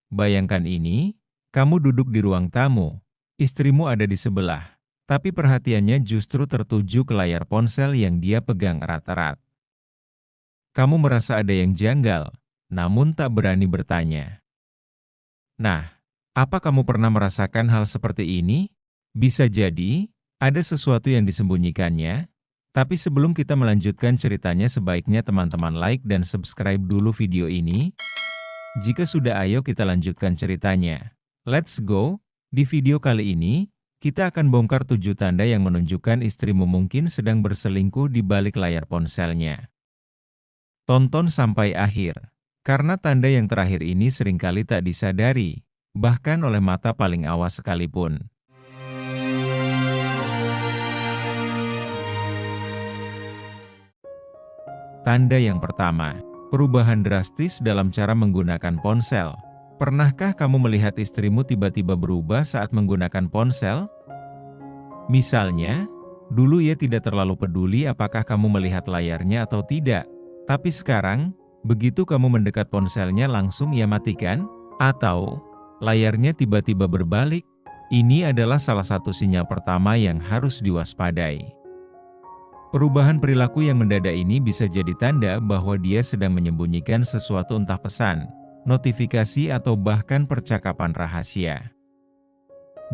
Bayangkan ini, kamu duduk di ruang tamu, istrimu ada di sebelah, tapi perhatiannya justru tertuju ke layar ponsel yang dia pegang erat-erat. Kamu merasa ada yang janggal, namun tak berani bertanya. Nah, apa kamu pernah merasakan hal seperti ini? Bisa jadi, ada sesuatu yang disembunyikannya, tapi sebelum kita melanjutkan ceritanya sebaiknya teman-teman like dan subscribe dulu video ini. Jika sudah ayo kita lanjutkan ceritanya. Let's go! Di video kali ini, kita akan bongkar 7 tanda yang menunjukkan istrimu mungkin sedang berselingkuh di balik layar ponselnya. Tonton sampai akhir, karena tanda yang terakhir ini seringkali tak disadari, bahkan oleh mata paling awas sekalipun. Tanda yang pertama, perubahan drastis dalam cara menggunakan ponsel. Pernahkah kamu melihat istrimu tiba-tiba berubah saat menggunakan ponsel? Misalnya, dulu ia tidak terlalu peduli apakah kamu melihat layarnya atau tidak. Tapi sekarang, begitu kamu mendekat ponselnya langsung ia matikan, atau layarnya tiba-tiba berbalik, ini adalah salah satu sinyal pertama yang harus diwaspadai. Perubahan perilaku yang mendadak ini bisa jadi tanda bahwa dia sedang menyembunyikan sesuatu entah pesan, notifikasi atau bahkan percakapan rahasia.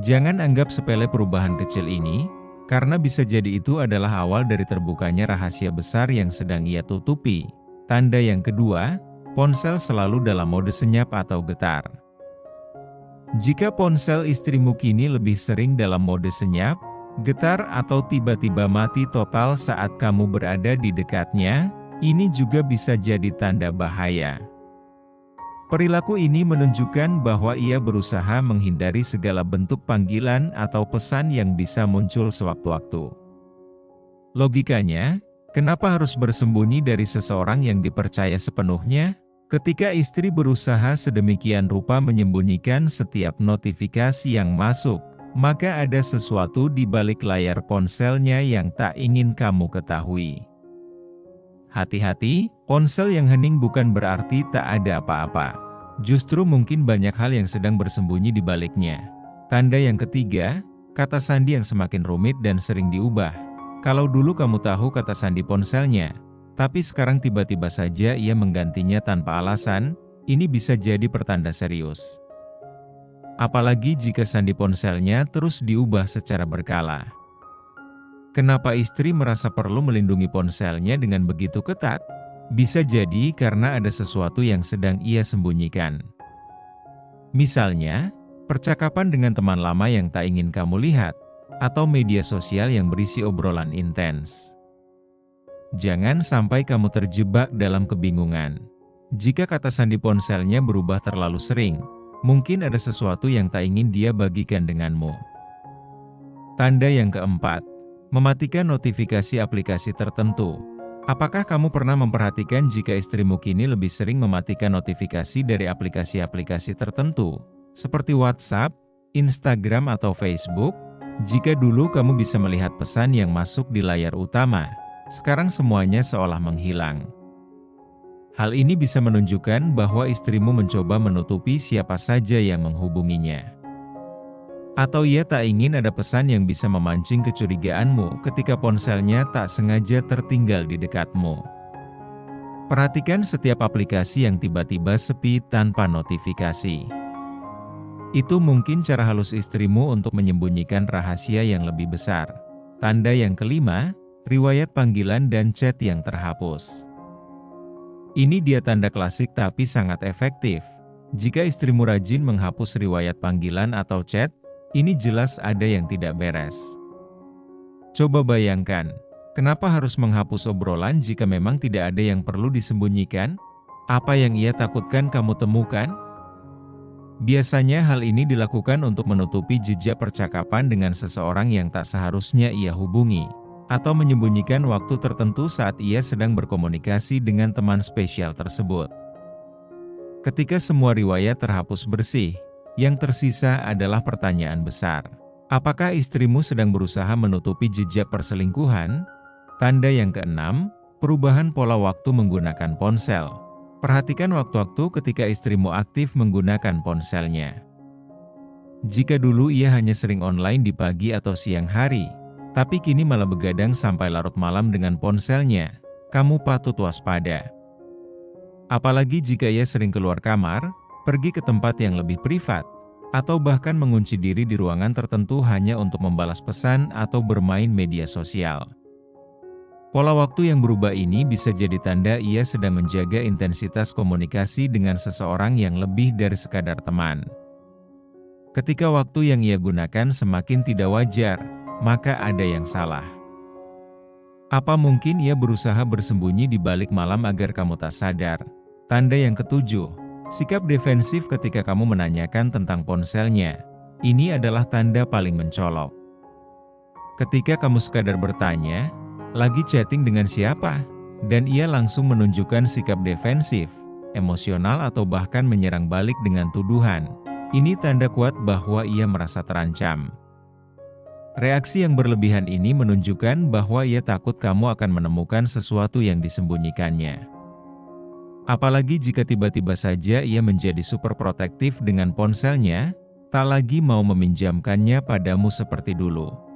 Jangan anggap sepele perubahan kecil ini, karena bisa jadi itu adalah awal dari terbukanya rahasia besar yang sedang ia tutupi. Tanda yang kedua, ponsel selalu dalam mode senyap atau getar. Jika ponsel istrimu kini lebih sering dalam mode senyap, getar atau tiba-tiba mati total saat kamu berada di dekatnya, ini juga bisa jadi tanda bahaya. Perilaku ini menunjukkan bahwa ia berusaha menghindari segala bentuk panggilan atau pesan yang bisa muncul sewaktu-waktu. Logikanya, kenapa harus bersembunyi dari seseorang yang dipercaya sepenuhnya? Ketika istri berusaha sedemikian rupa menyembunyikan setiap notifikasi yang masuk, maka ada sesuatu di balik layar ponselnya yang tak ingin kamu ketahui. Hati-hati, ponsel yang hening bukan berarti tak ada apa-apa. Justru mungkin banyak hal yang sedang bersembunyi di baliknya. Tanda yang ketiga, kata sandi yang semakin rumit dan sering diubah. Kalau dulu kamu tahu kata sandi ponselnya, tapi sekarang tiba-tiba saja ia menggantinya tanpa alasan, ini bisa jadi pertanda serius. Apalagi jika sandi ponselnya terus diubah secara berkala. Kenapa istri merasa perlu melindungi ponselnya dengan begitu ketat? Bisa jadi karena ada sesuatu yang sedang ia sembunyikan. Misalnya, percakapan dengan teman lama yang tak ingin kamu lihat, atau media sosial yang berisi obrolan intens. Jangan sampai kamu terjebak dalam kebingungan. Jika kata sandi ponselnya berubah terlalu sering, mungkin ada sesuatu yang tak ingin dia bagikan denganmu. Tanda yang keempat, mematikan notifikasi aplikasi tertentu. Apakah kamu pernah memperhatikan jika istrimu kini lebih sering mematikan notifikasi dari aplikasi-aplikasi tertentu, seperti WhatsApp, Instagram atau Facebook? Jika dulu kamu bisa melihat pesan yang masuk di layar utama, sekarang semuanya seolah menghilang. Hal ini bisa menunjukkan bahwa istrimu mencoba menutupi siapa saja yang menghubunginya. Atau ia tak ingin ada pesan yang bisa memancing kecurigaanmu ketika ponselnya tak sengaja tertinggal di dekatmu. Perhatikan setiap aplikasi yang tiba-tiba sepi tanpa notifikasi. Itu mungkin cara halus istrimu untuk menyembunyikan rahasia yang lebih besar. Tanda yang kelima, riwayat panggilan dan chat yang terhapus. Ini dia tanda klasik tapi sangat efektif. Jika istrimu rajin menghapus riwayat panggilan atau chat, ini jelas ada yang tidak beres. Coba bayangkan, kenapa harus menghapus obrolan jika memang tidak ada yang perlu disembunyikan? Apa yang ia takutkan kamu temukan? Biasanya hal ini dilakukan untuk menutupi jejak percakapan dengan seseorang yang tak seharusnya ia hubungi, atau menyembunyikan waktu tertentu saat ia sedang berkomunikasi dengan teman spesial tersebut. Ketika semua riwayat terhapus bersih, yang tersisa adalah pertanyaan besar. Apakah istrimu sedang berusaha menutupi jejak perselingkuhan? Tanda yang keenam, perubahan pola waktu menggunakan ponsel. Perhatikan waktu-waktu ketika istrimu aktif menggunakan ponselnya. Jika dulu ia hanya sering online di pagi atau siang hari, tapi kini malah begadang sampai larut malam dengan ponselnya, kamu patut waspada. Apalagi jika ia sering keluar kamar, pergi ke tempat yang lebih privat, atau bahkan mengunci diri di ruangan tertentu hanya untuk membalas pesan atau bermain media sosial. Pola waktu yang berubah ini bisa jadi tanda ia sedang menjaga intensitas komunikasi dengan seseorang yang lebih dari sekadar teman. Ketika waktu yang ia gunakan semakin tidak wajar, maka ada yang salah. Apa mungkin ia berusaha bersembunyi di balik malam agar kamu tak sadar? Tanda yang ketujuh, sikap defensif ketika kamu menanyakan tentang ponselnya. Ini adalah tanda paling mencolok. Ketika kamu sekadar bertanya, lagi chatting dengan siapa? Dan ia langsung menunjukkan sikap defensif, emosional atau bahkan menyerang balik dengan tuduhan. Ini tanda kuat bahwa ia merasa terancam. Reaksi yang berlebihan ini menunjukkan bahwa ia takut kamu akan menemukan sesuatu yang disembunyikannya. Apalagi jika tiba-tiba saja ia menjadi super protektif dengan ponselnya, tak lagi mau meminjamkannya padamu seperti dulu.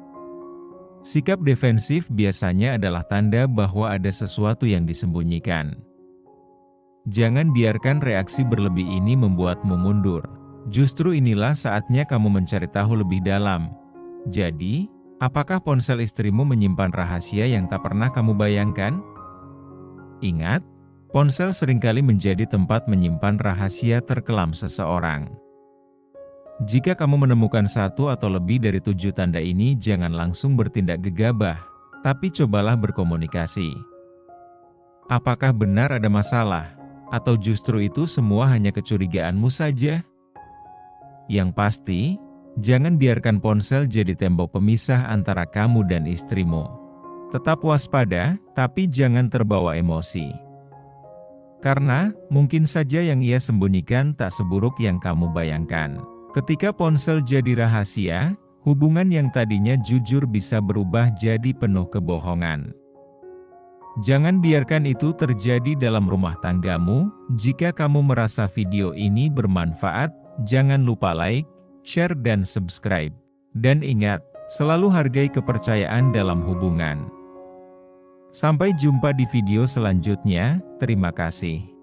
Sikap defensif biasanya adalah tanda bahwa ada sesuatu yang disembunyikan. Jangan biarkan reaksi berlebih ini membuatmu mundur. Justru inilah saatnya kamu mencari tahu lebih dalam. Jadi, apakah ponsel istrimu menyimpan rahasia yang tak pernah kamu bayangkan? Ingat, ponsel seringkali menjadi tempat menyimpan rahasia terkelam seseorang. Jika kamu menemukan satu atau lebih dari 7 tanda ini, jangan langsung bertindak gegabah, tapi cobalah berkomunikasi. Apakah benar ada masalah? Atau justru itu semua hanya kecurigaanmu saja? Yang pasti, jangan biarkan ponsel jadi tembok pemisah antara kamu dan istrimu. Tetap waspada, tapi jangan terbawa emosi. Karena, mungkin saja yang ia sembunyikan tak seburuk yang kamu bayangkan. Ketika ponsel jadi rahasia, hubungan yang tadinya jujur bisa berubah jadi penuh kebohongan. Jangan biarkan itu terjadi dalam rumah tanggamu. Jika kamu merasa video ini bermanfaat, jangan lupa like, share dan subscribe. Dan ingat, selalu hargai kepercayaan dalam hubungan. Sampai jumpa di video selanjutnya, terima kasih.